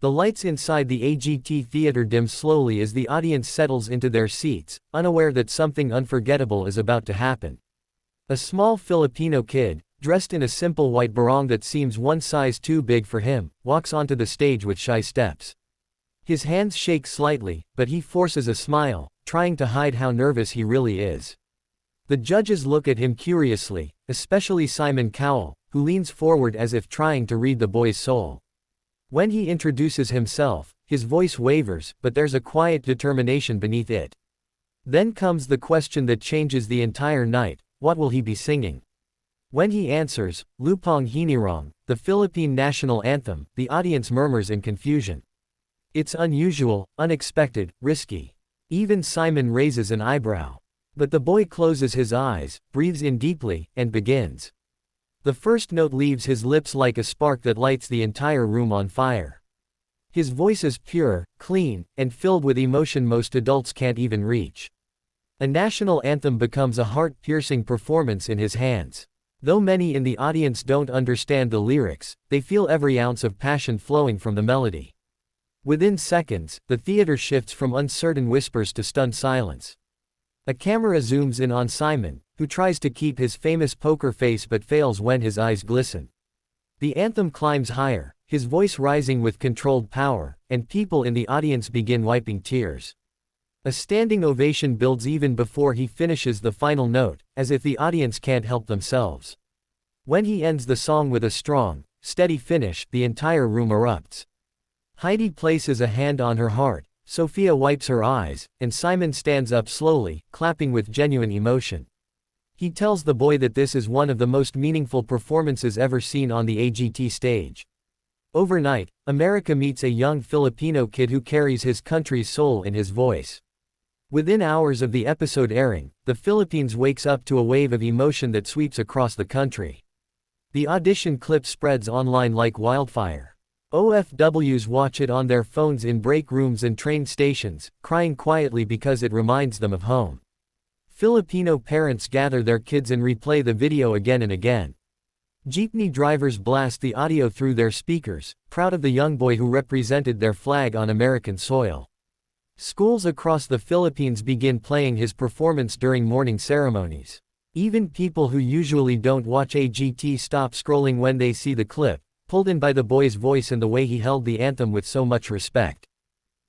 The lights inside the AGT theater dim slowly as the audience settles into their seats, unaware that something unforgettable is about to happen. A small Filipino kid, dressed in a simple white barong that seems one size too big for him, walks onto the stage with shy steps. His hands shake slightly, but he forces a smile, trying to hide how nervous he really is. The judges look at him curiously, especially Simon Cowell, who leans forward as if trying to read the boy's soul. When he introduces himself, his voice wavers, but there's a quiet determination beneath it. Then comes the question that changes the entire night: what will he be singing? When he answers, Lupang Hinirang, the Philippine national anthem, the audience murmurs in confusion. It's unusual, unexpected, risky. Even Simon raises an eyebrow. But the boy closes his eyes, breathes in deeply, and begins. The first note leaves his lips like a spark that lights the entire room on fire. His voice is pure, clean, and filled with emotion most adults can't even reach. A national anthem becomes a heart-piercing performance in his hands. Though many in the audience don't understand the lyrics, they feel every ounce of passion flowing from the melody. Within seconds, the theater shifts from uncertain whispers to stunned silence. A camera zooms in on Simon, who tries to keep his famous poker face but fails when his eyes glisten. The anthem climbs higher, his voice rising with controlled power, and people in the audience begin wiping tears. A standing ovation builds even before he finishes the final note, as if the audience can't help themselves. When he ends the song with a strong, steady finish, the entire room erupts. Heidi places a hand on her heart, Sophia wipes her eyes, and Simon stands up slowly, clapping with genuine emotion. He tells the boy that this is one of the most meaningful performances ever seen on the AGT stage. Overnight, America meets a young Filipino kid who carries his country's soul in his voice. Within hours of the episode airing, the Philippines wakes up to a wave of emotion that sweeps across the country. The audition clip spreads online like wildfire. OFWs watch it on their phones in break rooms and train stations, crying quietly because it reminds them of home. Filipino parents gather their kids and replay the video again and again. Jeepney drivers blast the audio through their speakers, proud of the young boy who represented their flag on American soil. Schools across the Philippines begin playing his performance during morning ceremonies. Even people who usually don't watch AGT stop scrolling when they see the clip, pulled in by the boy's voice and the way he held the anthem with so much respect.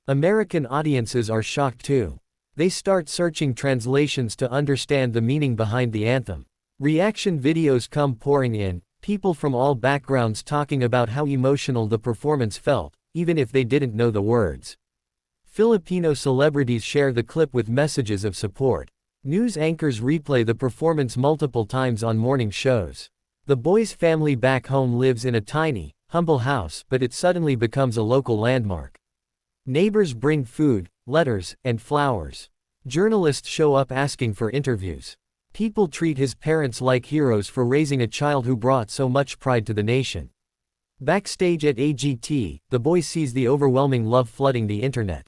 American audiences are shocked too. They start searching translations to understand the meaning behind the anthem. Reaction videos come pouring in, people from all backgrounds talking about how emotional the performance felt, even if they didn't know the words. Filipino celebrities share the clip with messages of support. News anchors replay the performance multiple times on morning shows. The boy's family back home lives in a tiny, humble house, but it suddenly becomes a local landmark. Neighbors bring food, letters, and flowers. Journalists show up asking for interviews. People treat his parents like heroes for raising a child who brought so much pride to the nation. Backstage at AGT, the boy sees the overwhelming love flooding the internet.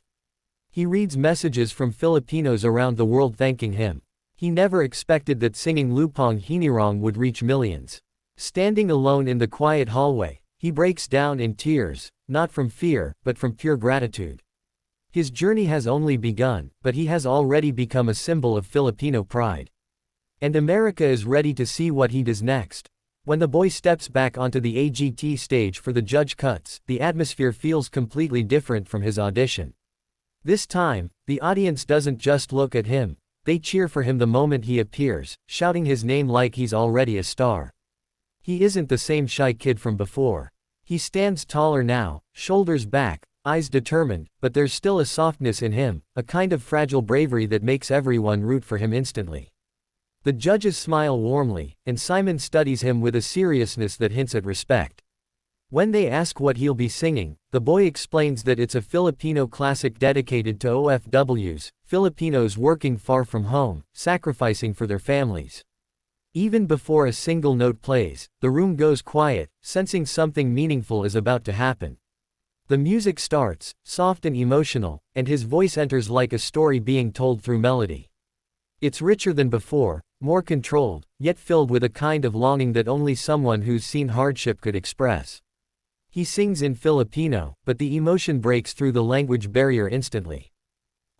He reads messages from Filipinos around the world thanking him. He never expected that singing Lupang Hinirang would reach millions. Standing alone in the quiet hallway, he breaks down in tears, not from fear, but from pure gratitude. His journey has only begun, but he has already become a symbol of Filipino pride. And America is ready to see what he does next. When the boy steps back onto the AGT stage for the judge cuts, the atmosphere feels completely different from his audition. This time, the audience doesn't just look at him. They cheer for him the moment he appears, shouting his name like he's already a star. He isn't the same shy kid from before. He stands taller now, shoulders back, eyes determined, but there's still a softness in him, a kind of fragile bravery that makes everyone root for him instantly. The judges smile warmly, and Simon studies him with a seriousness that hints at respect. When they ask what he'll be singing, the boy explains that it's a Filipino classic dedicated to OFWs, Filipinos working far from home, sacrificing for their families. Even before a single note plays, the room goes quiet, sensing something meaningful is about to happen. The music starts, soft and emotional, and his voice enters like a story being told through melody. It's richer than before, more controlled, yet filled with a kind of longing that only someone who's seen hardship could express. He sings in Filipino, but the emotion breaks through the language barrier instantly.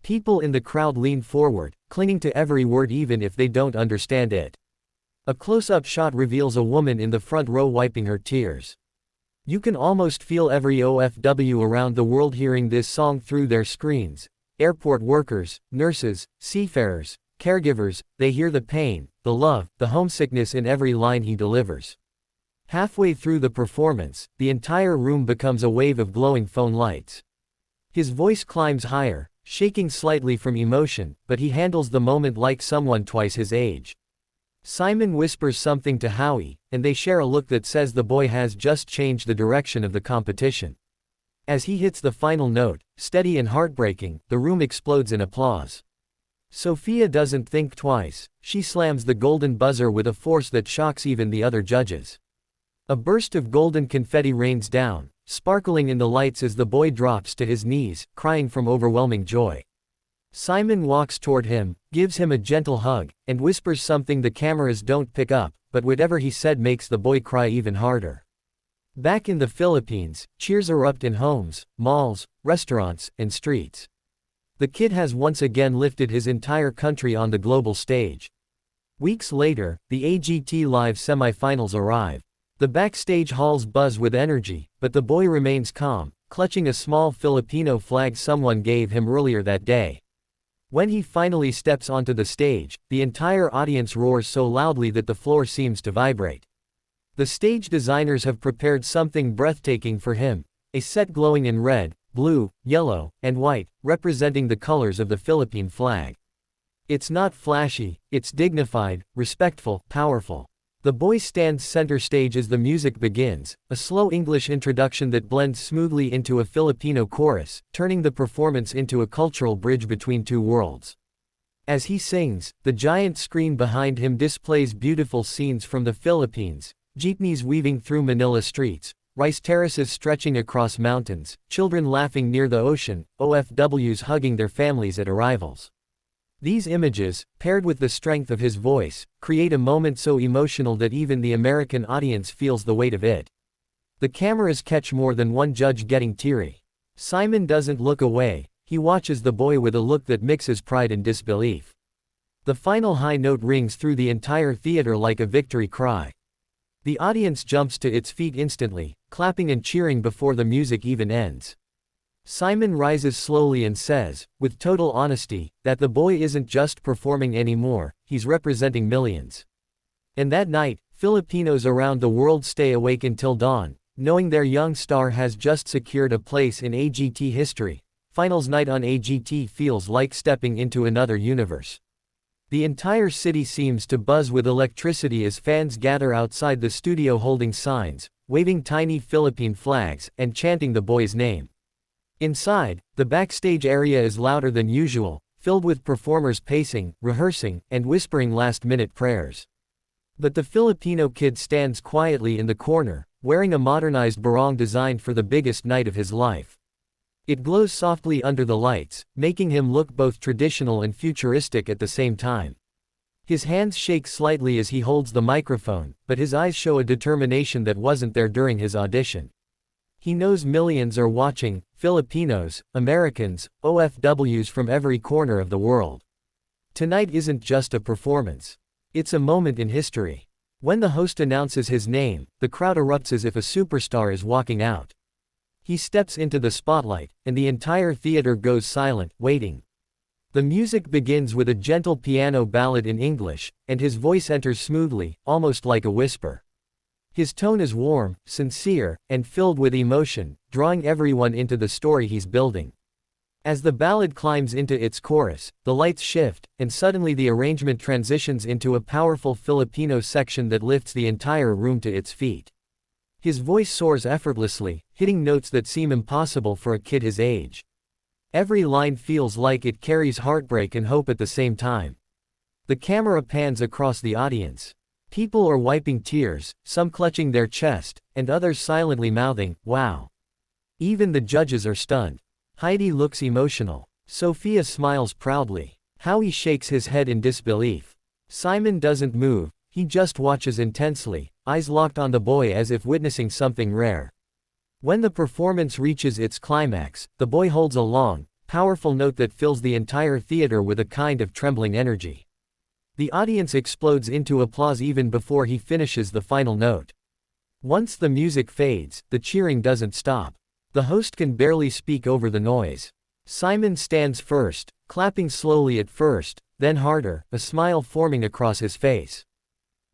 People in the crowd lean forward, clinging to every word even if they don't understand it. A close-up shot reveals a woman in the front row wiping her tears. You can almost feel every OFW around the world hearing this song through their screens. Airport workers, nurses, seafarers, caregivers, they hear the pain, the love, the homesickness in every line he delivers. Halfway through the performance, the entire room becomes a wave of glowing phone lights. His voice climbs higher, shaking slightly from emotion, but he handles the moment like someone twice his age. Simon whispers something to Howie, and they share a look that says the boy has just changed the direction of the competition. As he hits the final note, steady and heartbreaking, the room explodes in applause. Sophia doesn't think twice, she slams the golden buzzer with a force that shocks even the other judges. A burst of golden confetti rains down, sparkling in the lights as the boy drops to his knees, crying from overwhelming joy. Simon walks toward him, gives him a gentle hug, and whispers something the cameras don't pick up, but whatever he said makes the boy cry even harder. Back in the Philippines, cheers erupt in homes, malls, restaurants, and streets. The kid has once again lifted his entire country on the global stage. Weeks later, the AGT Live semifinals arrive. The backstage halls buzz with energy, but the boy remains calm, clutching a small Filipino flag someone gave him earlier that day. When he finally steps onto the stage, the entire audience roars so loudly that the floor seems to vibrate. The stage designers have prepared something breathtaking for him, a set glowing in red, blue, yellow, and white, representing the colors of the Philippine flag. It's not flashy, it's dignified, respectful, powerful. The boy stands center stage as the music begins, a slow English introduction that blends smoothly into a Filipino chorus, turning the performance into a cultural bridge between two worlds. As he sings, the giant screen behind him displays beautiful scenes from the Philippines, jeepneys weaving through Manila streets, rice terraces stretching across mountains, children laughing near the ocean, OFWs hugging their families at arrivals. These images, paired with the strength of his voice, create a moment so emotional that even the American audience feels the weight of it. The cameras catch more than one judge getting teary. Simon doesn't look away, he watches the boy with a look that mixes pride and disbelief. The final high note rings through the entire theater like a victory cry. The audience jumps to its feet instantly, clapping and cheering before the music even ends. Simon rises slowly and says, with total honesty, that the boy isn't just performing anymore, he's representing millions. And that night, Filipinos around the world stay awake until dawn, knowing their young star has just secured a place in AGT history. Finals night on AGT feels like stepping into another universe. The entire city seems to buzz with electricity as fans gather outside the studio holding signs, waving tiny Philippine flags, and chanting the boy's name. Inside, the backstage area is louder than usual, filled with performers pacing, rehearsing, and whispering last-minute prayers. But the Filipino kid stands quietly in the corner, wearing a modernized barong designed for the biggest night of his life. It glows softly under the lights, making him look both traditional and futuristic at the same time. His hands shake slightly as he holds the microphone, but his eyes show a determination that wasn't there during his audition. He knows millions are watching, Filipinos, Americans, OFWs from every corner of the world. Tonight isn't just a performance. It's a moment in history. When the host announces his name, the crowd erupts as if a superstar is walking out. He steps into the spotlight, and the entire theater goes silent, waiting. The music begins with a gentle piano ballad in English, and his voice enters smoothly, almost like a whisper. His tone is warm, sincere, and filled with emotion, drawing everyone into the story he's building. As the ballad climbs into its chorus, the lights shift, and suddenly the arrangement transitions into a powerful Filipino section that lifts the entire room to its feet. His voice soars effortlessly, hitting notes that seem impossible for a kid his age. Every line feels like it carries heartbreak and hope at the same time. The camera pans across the audience. People are wiping tears, some clutching their chest, and others silently mouthing, "Wow." Even the judges are stunned. Heidi looks emotional. Sophia smiles proudly. Howie shakes his head in disbelief. Simon doesn't move, he just watches intensely, eyes locked on the boy as if witnessing something rare. When the performance reaches its climax, the boy holds a long, powerful note that fills the entire theater with a kind of trembling energy. The audience explodes into applause even before he finishes the final note. Once the music fades, the cheering doesn't stop. The host can barely speak over the noise. Simon stands first, clapping slowly at first, then harder, a smile forming across his face.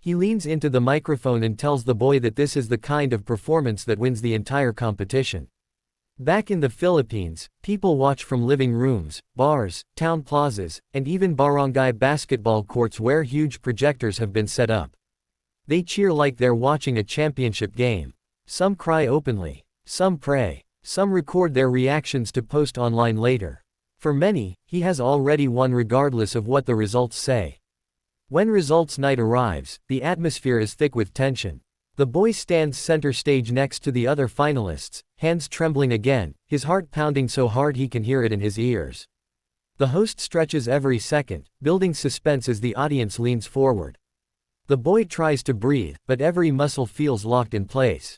He leans into the microphone and tells the boy that this is the kind of performance that wins the entire competition. Back in the Philippines, people watch from living rooms, bars, town plazas, and even barangay basketball courts where huge projectors have been set up. They cheer like they're watching a championship game. Some cry openly. Some pray. Some record their reactions to post online later. For many, he has already won regardless of what the results say. When results night arrives, the atmosphere is thick with tension. The boy stands center stage next to the other finalists, hands trembling again, his heart pounding so hard he can hear it in his ears. The host stretches every second, building suspense as the audience leans forward. The boy tries to breathe, but every muscle feels locked in place.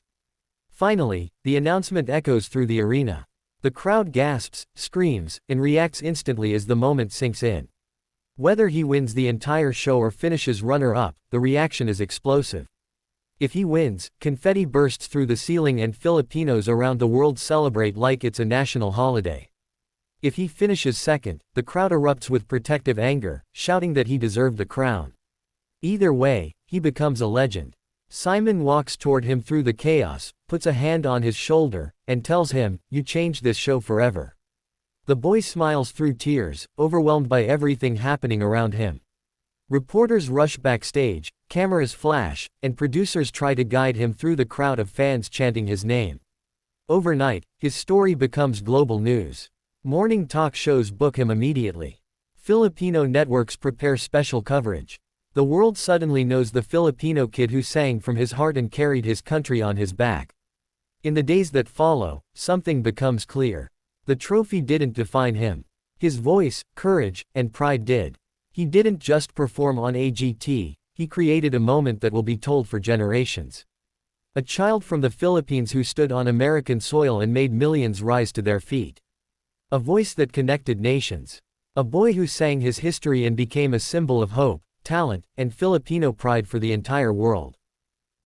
Finally, the announcement echoes through the arena. The crowd gasps, screams, and reacts instantly as the moment sinks in. Whether he wins the entire show or finishes runner-up, the reaction is explosive. If he wins, confetti bursts through the ceiling and Filipinos around the world celebrate like it's a national holiday. If he finishes second, the crowd erupts with protective anger, shouting that he deserved the crown. Either way, he becomes a legend. Simon walks toward him through the chaos, puts a hand on his shoulder, and tells him, "You changed this show forever." The boy smiles through tears, overwhelmed by everything happening around him. Reporters rush backstage, cameras flash, and producers try to guide him through the crowd of fans chanting his name. Overnight, his story becomes global news. Morning talk shows book him immediately. Filipino networks prepare special coverage. The world suddenly knows the Filipino kid who sang from his heart and carried his country on his back. In the days that follow, something becomes clear. The trophy didn't define him. His voice, courage, and pride did. He didn't just perform on AGT, he created a moment that will be told for generations. A child from the Philippines who stood on American soil and made millions rise to their feet. A voice that connected nations. A boy who sang his history and became a symbol of hope, talent, and Filipino pride for the entire world.